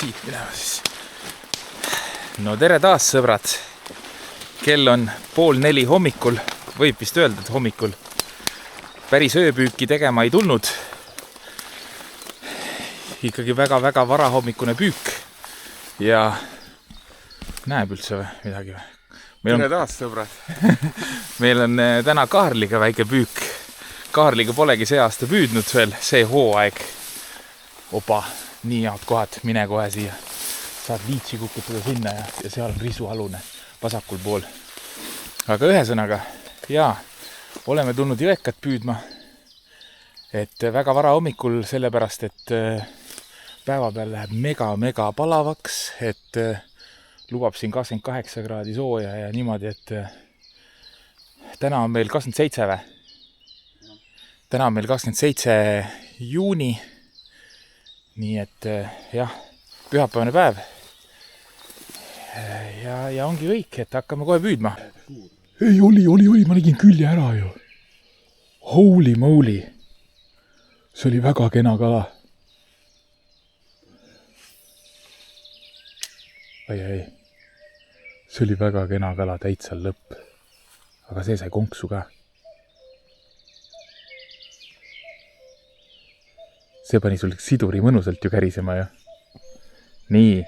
siit minema siis. No tere taas, sõbrad. Kell on 3:30 hommikul, võib vist öelda, et hommikul. Päris ööpüüki tegema ei tulnud. Ikkagi väga-väga varahommikune püük. Ja näeb üldse või midagi või? Tere taas, sõbrad. Meil on täna Kaarliga väike püük. Kaarliga polegi see aasta püüdnud veel, see hooaeg. Opa, nii head kohad, mine kohe siia. Saad liitsi kukutada sinna ja seal on risualune vasakul pool. Aga ühesõnaga, jaa, oleme tulnud jõekat püüdma. Et väga vara hommikul sellepärast, et päeva peal läheb mega palavaks, et lubab siin 28 kraadi sooja ja niimoodi, et täna on meil 27 või? Täna on meil 27 juuni. Nii et jah, pühapäevane päev. Ja ongi kõik, et hakkame kohe püüdma. Ei, oli, ma nägin külje ära ju. Holy moly. See oli väga kena kala. Ei. See oli väga kena kala, täitsa lõpp. Aga see sai konksu ka. See pani sul siduri mõnusalt ju kärisema ju. Nii,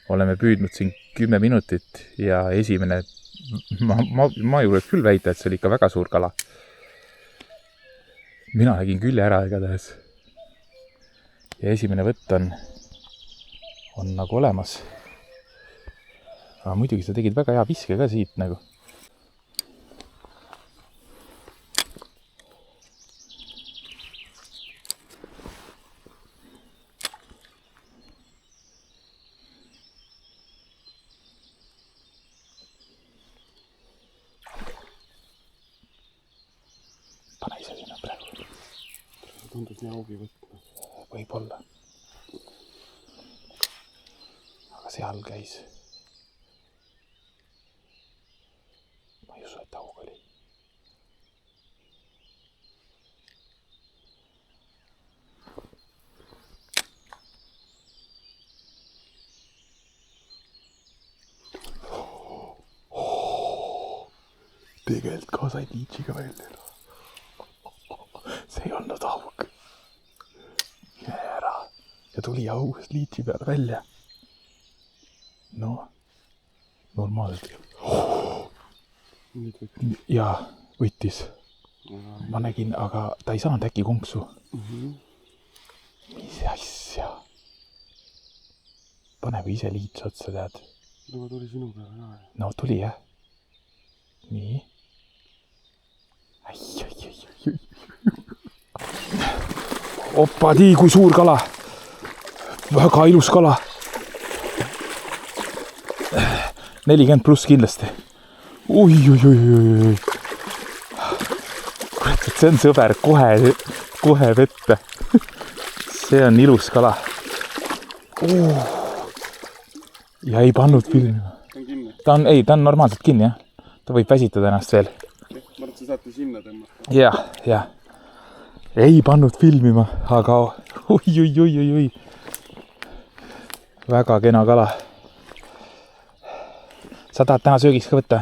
oleme püüdnud siin 10 minutit ja esimene, ma julgeks küll väita, et see oli ikka väga suur kala. Mina nägin külje ära igatahes. Ja esimene võtt on nagu olemas. Aga muidugi sa tegid väga hea viske ka siit nagu. Pane ise sinna praegu. Tundus nii augi võtma. Võib-olla. Aga seal käis. Ma ei usu, et aug oli. Tegelikult ka said liitsiga välja. See ei olnud auk. Ära. Ja tuli august liitsi peale välja. No, normaalselt. Ja võttis. Ma nägin, aga ta ei saanud äkki konksu. Mis asja? Pane või ise liits otsa, tead. No tuli sinu peale ka. No tuli, jah. Nii. Ai. Opa, tii, kui suur kala. Väga ilus kala. 40 pluss kindlasti. Oi. Kurat, see on sõber kohe vette. See on ilus kala. Ja ei pannud filmima. Ta on kinni. Ta on normaalselt kinni, jah. Ta võib väsitada ennast veel. Ma arvan, et sa saate sinna tõmma. Ja. Ei pannud filmima, aga oi. Väga kena kala. Sa tahad täna söögiks ka võtta?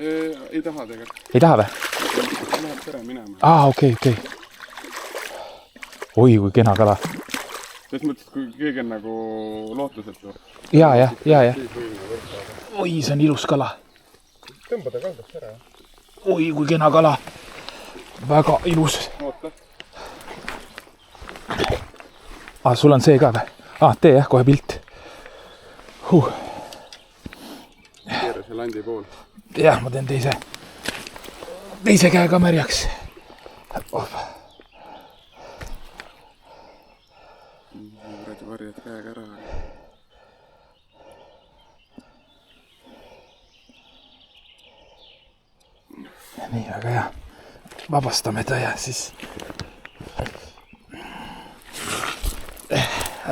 Ei taha tegelikult. Ei taha või? Läheb pere minema. Okei. Oi, kui kena kala. Selles mõttes, kui keegi on nagu lootusetu. Ja. Oi, see on ilus kala. Tõmbada kaldast ära. Oi, kui kena kala. Väga ilus. Oota. Sul on see ka või? Tee jah, kohe pilt. Keera see landi pool. Jah, ma teen teise käega märjaks. Varjad käega ära. Nii, väga hea. Vabastame ta ja siis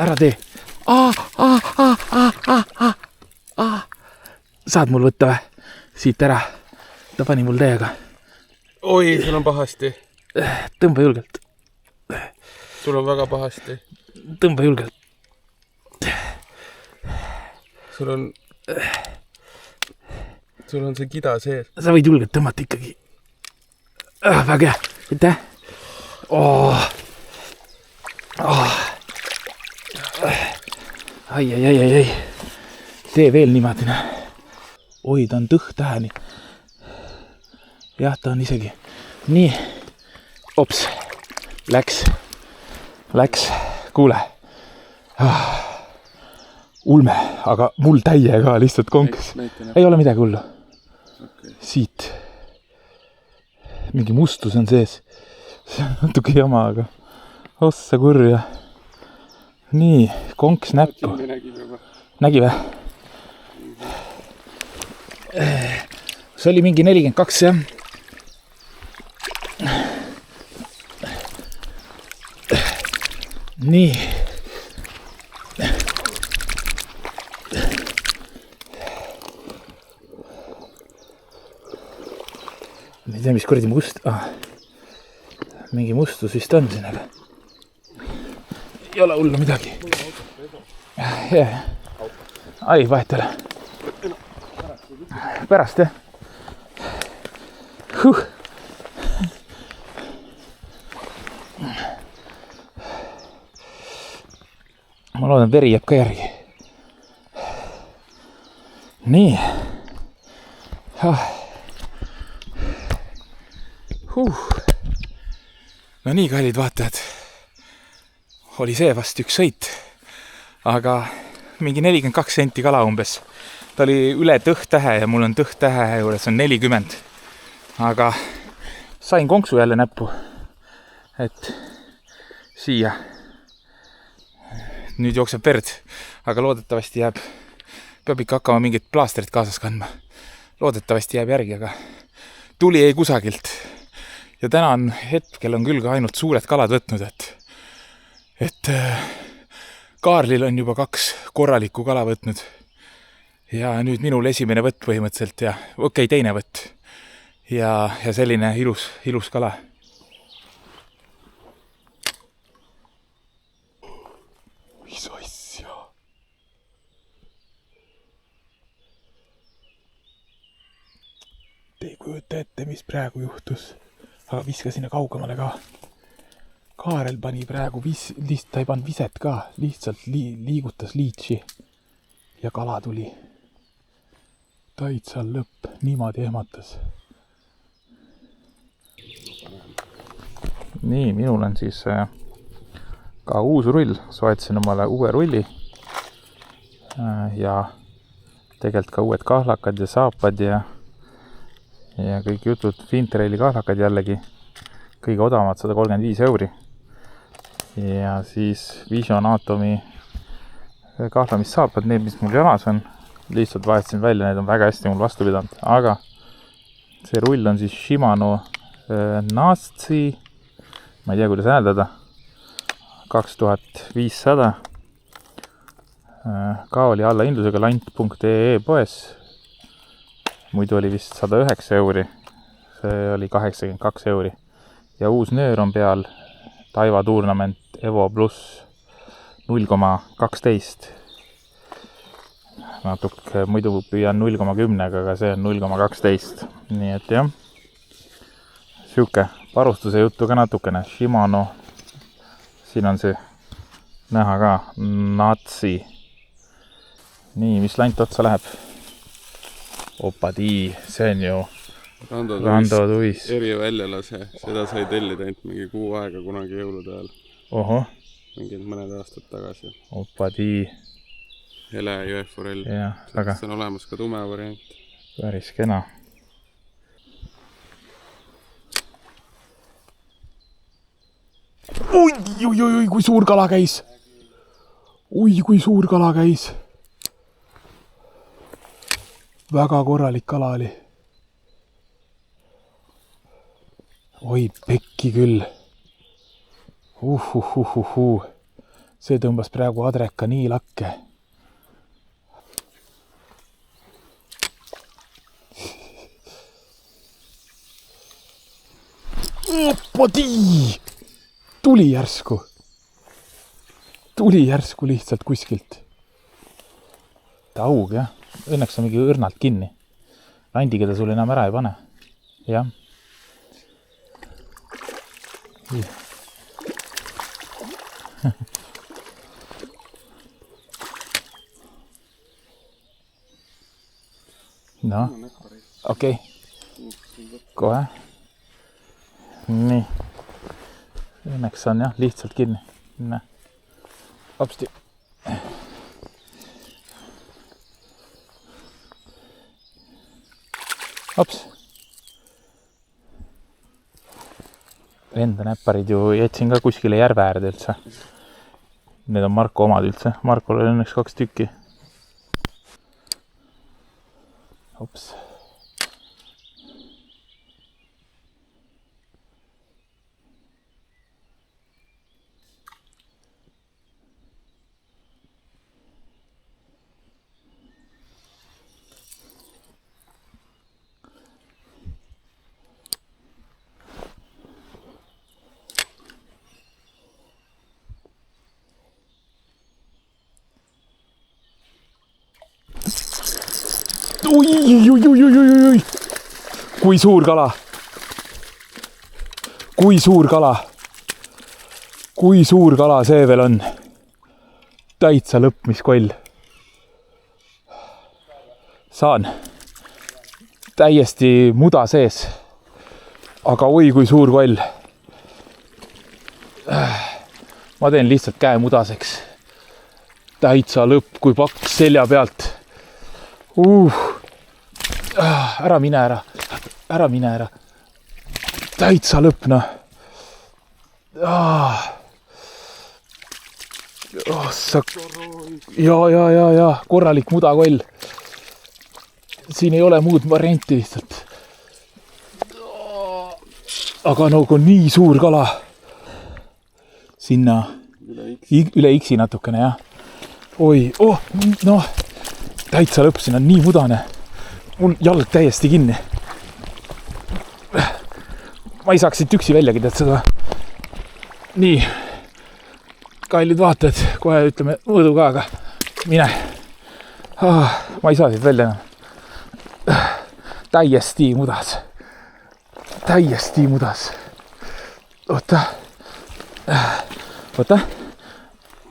ära tee. Saad mul võtta või? Siit ära. Ta pani mul täiega. Oi, sul on pahasti. Tõmba julgelt. Sul on väga pahasti. Tõmba julgelt. sul on see kida sees. Sa võid julgelt tõmmata ikkagi. Väga hea. Aitäh. Ai. Tee veel niimoodi. Oi, ta on tõhtäheni. Jah, ta on isegi. Nii. Ops. Läks. Kuule. Ulme, aga mul täie ka lihtsalt konks. Ei ole midagi hullu. Okay. Siit. Mingi mustus on sees. See on natuke jama, aga ossa kurja. Nii, konks näppu. Nägi või? See oli mingi 42, jah. Nii. Ma ei tea, mis kuradi mingi mustus vist on siin, aga ei ole hullu midagi. Ai, vahet ei ole. Pärast, jah. Ma loodan, veri jääb ka järgi. Nii. No nii, kallid vaatajad. Oli see vast üks sõit, aga mingi 42 senti kala umbes. Ta oli üle tõhtähe ja mul on tõhtähe juures on 40. Aga sain konksu jälle näppu, et siia. Nüüd jookseb verd, aga loodetavasti peab ikka hakkama mingit plaastrit kaasas kandma. Loodetavasti jääb järgi, aga tuli ei kusagilt. Ja täna hetkel on küll ka ainult suured kalad võtnud, et Kaarlil on juba 2 korralikku kala võtnud. Ja nüüd minul esimene võtt põhimõtteliselt ja teine võtt. Ja selline ilus kala. Mis asja? Te ei kujuta ette, mis praegu juhtus. Aga viska sinna kaugemale ka. Kaarel pani praegu ta ei pannud viset ka. Lihtsalt liigutas liitsi. Ja kala tuli. Taitsa lõpp. Niimoodi ehmatas. Nii, minul on siis ka uus rull. Soetasin omale uue rulli. Ja tegelikult ka uued kahlakad ja saapad ja kõik jutud. Fintraili kahlakad jällegi. Kõige odavamad 135 €. Ja siis Vision Atomi kahlamissaapad, need, mis mul jalas on. Lihtsalt vahetasin välja, need on väga hästi mul vastu pidanud. Aga see rull on siis Shimano Natsi, ma ei tea, kuidas hääldada, 2500. Ka oli alla hindlusega lant.ee poes. Muidu oli vist 109 €. See oli 82 €. Ja uus nöör on peal Taiva Tournament Evo Plus 0,12. Natuke muidu püüan 0,10, aga see on 0,12. Nii et jah. Siuke varustuse juttu ka natukene. Shimano. Siin on see näha ka. Natsi. Nii, mis lant otsa läheb? Opadi, see on ju Rando Tuis. Eriväljalase, seda sai tellida ainult mingi 6 aega kunagi jõulude ajal. Oho. Mingid mõned aastad tagasi. Opadi. Hele Jõeforell. Jah, aga see on olemas ka tume variant. Päris kena. Oi, kui suur kala käis. Kui suur kala käis. Väga korralik kala oli. Oi, pekki küll. See tõmbas praegu adreka nii lakke. Opadi! Tuli järsku lihtsalt kuskilt. väike aug, jah. Õnneks on mingi õrnalt kinni. Landiga ta sul enam ära ei pane. Jah. No, okei. Kohe. Nii. Õnneks on jah, lihtsalt kinni. Hopsti. Hops. Enda näpparid ju jätsin ka kuskile järve äärde üldse. Need on Marko omad üldse. Markol oli õnneks 2 tükki. Hops. Ui. Kui suur kala. Kui suur kala. Kui suur kala see veel on. Täitsa lõppmiskoll. Saan. Täiesti muda sees. Aga oi kui suur koll. Ma teen lihtsalt käe mudaseks. Täitsa lõpp, kui paks selja pealt. Ära mine ära. Täitsa lõpp, noh. Ja, korralik mudakoll. Siin ei ole muud varianti lihtsalt. Aga nagu nii suur kala. Sinna üle X-i natukene, jah. Oi, noh. Täitsa lõpp, siin on nii mudane. Mul jalg täiesti kinni. Ma ei saaks siit üksi väljagi, tead seda. Nii. Kallid vaatajad, kohe ütleme mõõdu ka, aga mine. Ma ei saa siit välja enam. Täiesti mudas. Oota.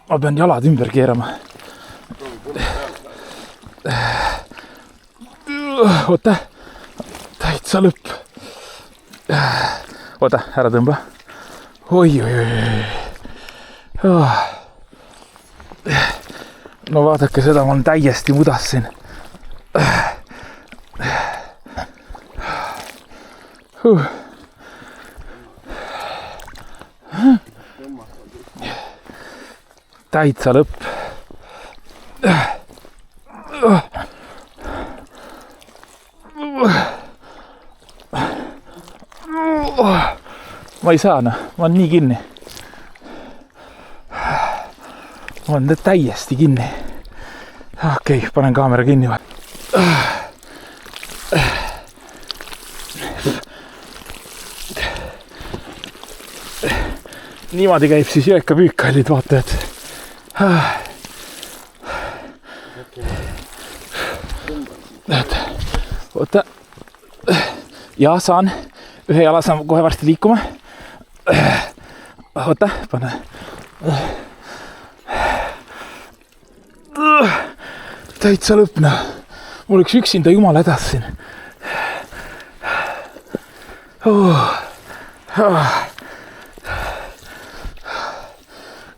Ma pean jalad ümber keerama. Oota, täitsa lõpp. Oota, ära tõmba. Oi. No vaadake seda, ma olen täiesti mudas siin. Täitsa lõpp. Ma ei saa, noh. Ma olen nii kinni. Ma olen täiesti kinni. Okei, panen kaamera kinni. Niimoodi käib siis jõekapüük, kallid vaatajad. Oota. Ja, saan. Ühe jala saan kohe varsti liikuma. Oota, pane. Täitsa lõpna. Mul üks üksinda jumal hädas siin.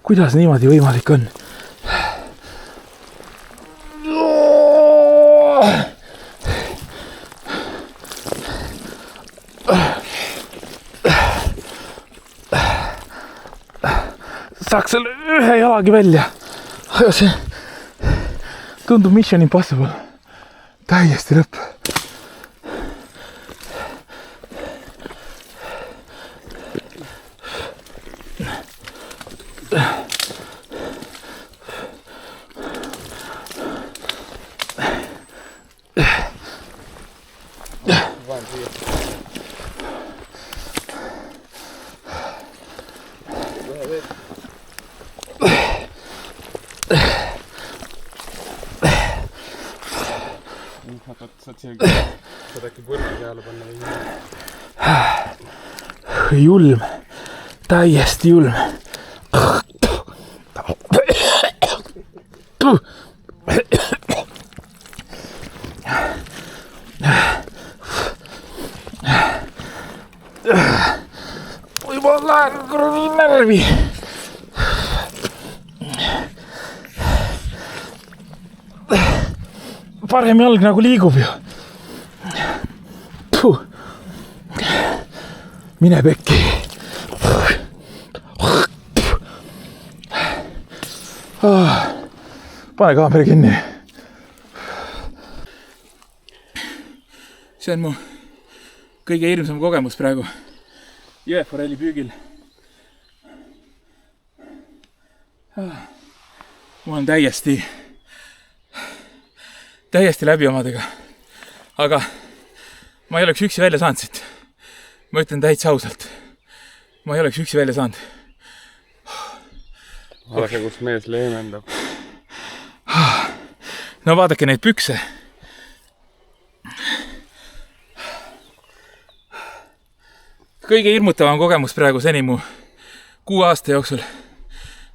Kuidas niimoodi võimalik on? Saaks selle ühe jalagi välja. See tundub Mission Impossible. Täiesti lõpp. saad äkki põrna peale panna või julm, täiesti julm. Juba lähen kuradi närvi. Parem jalg nagu liigub ju. Mine pekki. Pane kaamera kinni. See on mu kõige hirmsam kogemus praegu jõeforelli püügil. Ma olen täiesti läbi omadega. Aga ma ei oleks üksi välja saanud siit. Ma ütlen täitsa ausalt. Ma ei oleks üksi välja saanud. Vaadake, kus mees leemendab. No vaadake neid pükse. Kõige hirmutavam kogemus praegu seni mu 6 aasta jooksul,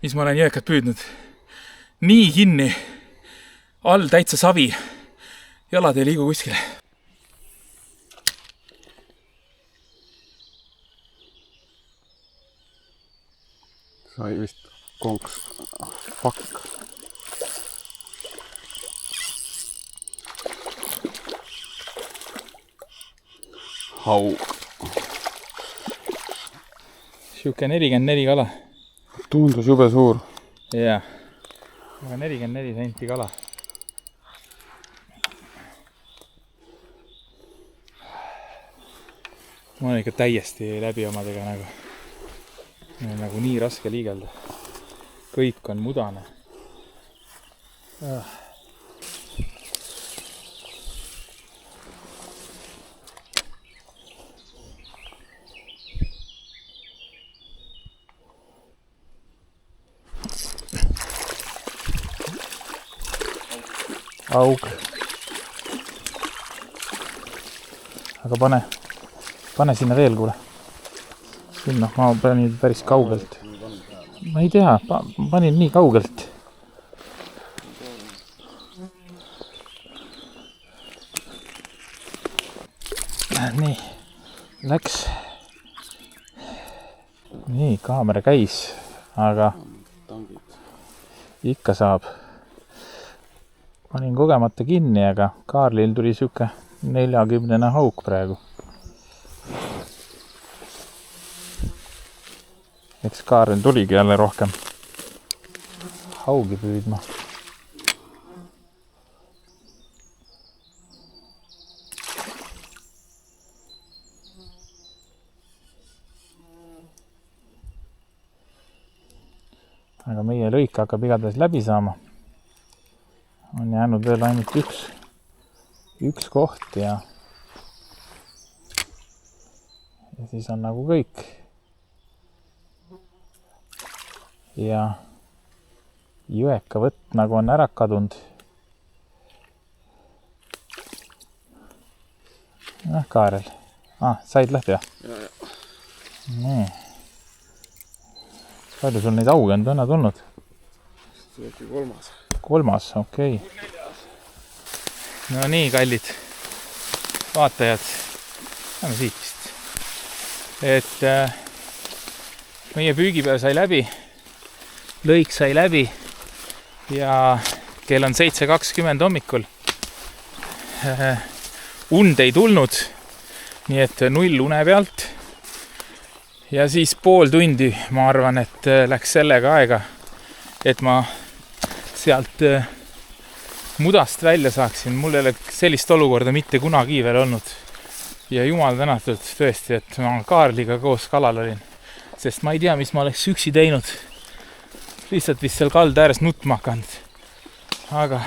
mis ma olen jõekat püüdnud. Nii kinni, all täitsa savi. Jalad ei liigu kuskile. Sai vist konks. Fuck. Haug. Siuke 44 kala. Tundus jube suur. Jaa. Aga 44 senti kala. Ma olen ikka täiesti läbi omadega nagu. Nagu nii raske liigelda. Kõik on mudane. Auk. Aga pane sinna veel, kuule. Sinna, ma panin päris kaugelt. Ma ei tea, panin nii kaugelt. Nii, läks. Nii, kaamera käis, aga ikka saab. Panin kogemata kinni, aga Kaarlil tuli siuke 40 hauk praegu. Eks Kaarel tuligi jälle rohkem haugi püüdma. Aga meie lõik hakkab igatahes läbi saama. On jäänud veel ainult üks koht ja siis on nagu kõik. Ja jõekavõtt nagu on ära kadunud. Kaarel. Said lahti või? Ja. Nii. Palju sul neid auge on täna tulnud? See on äkki 3. 3, okei. No nii, kallid vaatajad. Lähme siit vist. Et meie püügipäev sai läbi. Lõik sai läbi. Ja kell on 7:20 hommikul. Und ei tulnud. Nii et 0 une pealt. Ja siis pool tundi, ma arvan, et läks sellega aega, et ma sealt mudast välja saaksin. Mul ei ole sellist olukorda mitte kunagi veel olnud. Ja jumal tänatud tõesti, et ma Kaarliga koos kalal olin. Sest ma ei tea, mis ma oleks üksi teinud. Lihtsalt vist seal kalda ääres nutma hakanud. Aga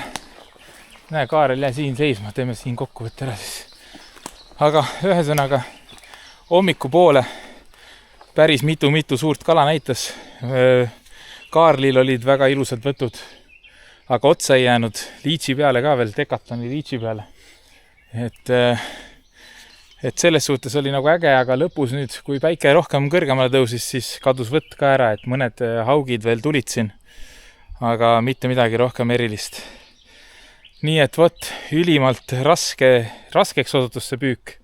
näe, Kaarel jää siin seisma, teeme siin kokkuvõtte ära siis. Aga ühesõnaga hommiku poole päris mitu suurt kala näitas. Kaarlil olid väga ilusad võtud, aga otsa ei jäänud liitsi peale ka veel, Decathloni liitsi peale. et selles suhtes oli nagu äge, aga lõpus nüüd, kui päike rohkem kõrgemale tõusis, siis kadus võtt ka ära, et mõned haugid veel tulid siin, aga mitte midagi rohkem erilist. Nii et vot, ülimalt raskeks osutus see püük.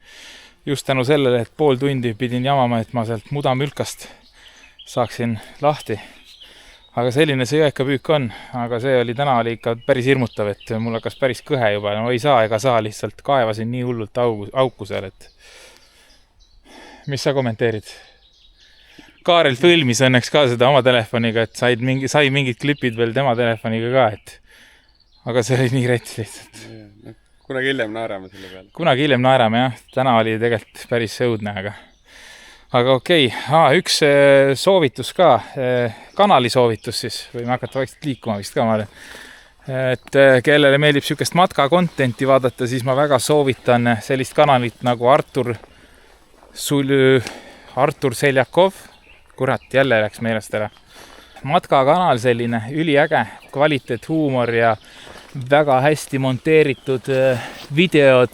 Just tänu sellele, et pool tundi pidin jamama, et ma sealt mudamülkast saaksin lahti. Aga selline see jõekapüük on, aga see oli täna oli ikka päris hirmutav, et mul hakkas päris kõhe juba, no ei saa ega saa, lihtsalt kaevasin nii hullult auku seal, et mis sa kommenteerid? Kaarel filmis õnneks ka seda oma telefoniga, et sai mingid klipid veel tema telefoniga ka, et aga see oli nii rets lihtsalt. Kunagi hiljem naerame selle peale. Kunagi hiljem naerame, jah. Täna oli tegelikult päris õudne, aga okei. Üks soovitus ka, kanali soovitus siis, võime hakata vaikselt liikuma vist ka maale. Et kellele meeldib sükest matka contenti vaadata, siis ma väga soovitan sellist kanalit nagu Artur Seljakov. Kurat, jälle läks meelest ära. Matkakanal selline üliäge, kvaliteet, huumor ja väga hästi monteeritud videod,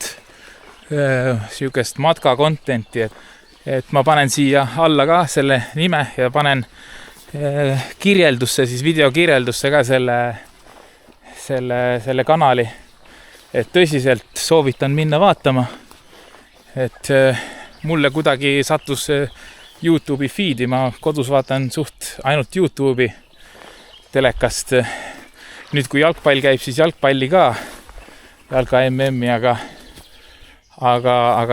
sükest matka contenti, et ma panen siia alla ka selle nime ja panen kirjeldusse, siis videokirjeldusse ka selle kanali. Et tõsiselt soovitan minna vaatama. Et mulle kuidagi sattus YouTube'i feedi, ma kodus vaatan suht ainult YouTube'i telekast. Nüüd kui jalgpall käib, siis jalgpalli ka, jalga MM-i, aga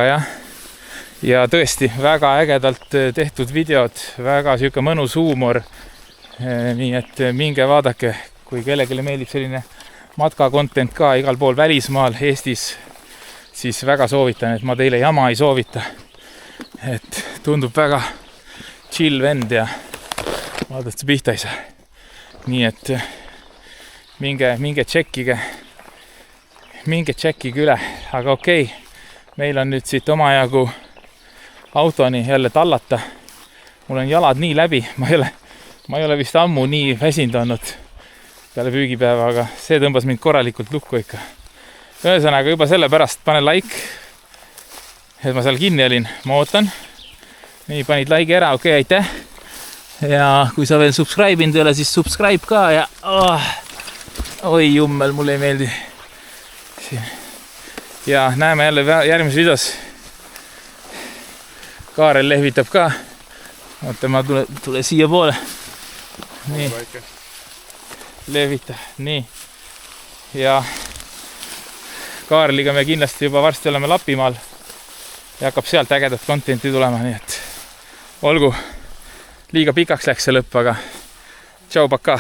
jah. Ja tõesti, väga ägedalt tehtud videod, väga siuke mõnus huumor. Nii et minge vaadake, kui kellelegi meeldib selline matka content ka igal pool välismaal, Eestis, siis väga soovitan, et ma teile jama ei soovita. Et tundub väga chill vend ja vaadata pihta ei saa. Nii et minge tšekkige üle, aga okei. Meil on nüüd siit omajagu autoni jälle tallata. Mul on jalad nii läbi, ma ei ole vist ammu nii väsinud olnud peale püügipäeva, aga see tõmbas mind korralikult lukku ikka. Ühesõnaga juba sellepärast pane like, et ma seal kinni olin, ma ootan. Nii, panid like ära, okei, aitäh. Ja kui sa veel subscribe'inud ei ole, siis subscribe ka ja oi jummel, mulle ei meeldi. Ja näeme jälle järgmises videos. Kaarel lehvitab ka. Oota, ma tule siia poole. Nii. Lehvita. Nii. Ja Kaareliga me kindlasti juba varsti oleme Lapimaal. Ja hakkab sealt ägedat contenti tulema, nii et olgu. Liiga pikaks läks see lõpp, aga tšau, pakaa.